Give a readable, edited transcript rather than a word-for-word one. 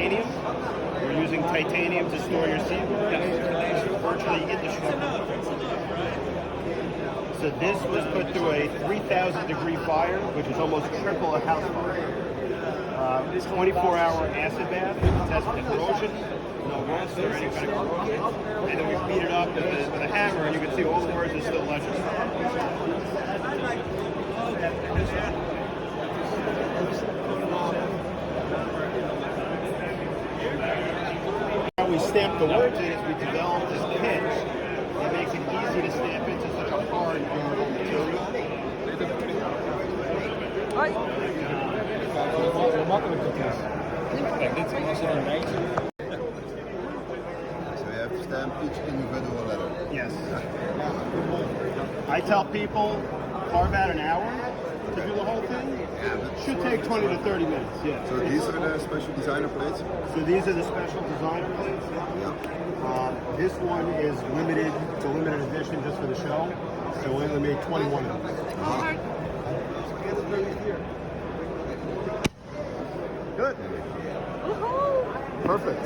titanium. We're using titanium to store your seaweed virtually indestructible. So this was put through a 3,000 degree fire, which is almost triple a house fire. 24-hour acid bath to test for the corrosion, no rust or any kind of corrosion. And then we beat it up with a hammer, and you can see all the words are still legible. How we stamp the words in is we developed this pinch that makes it easy to stamp into such a hard, durable material. So you have to stamp each individual letter. Yes. I tell people carve out an hour to do the whole thing. Should take 20 to 30 minutes. Yeah. So these are the special designer plates? So these are the special designer plates. Yeah. This one is limited. It's a limited edition just for the show. So we only made 21 of them. Good. Perfect.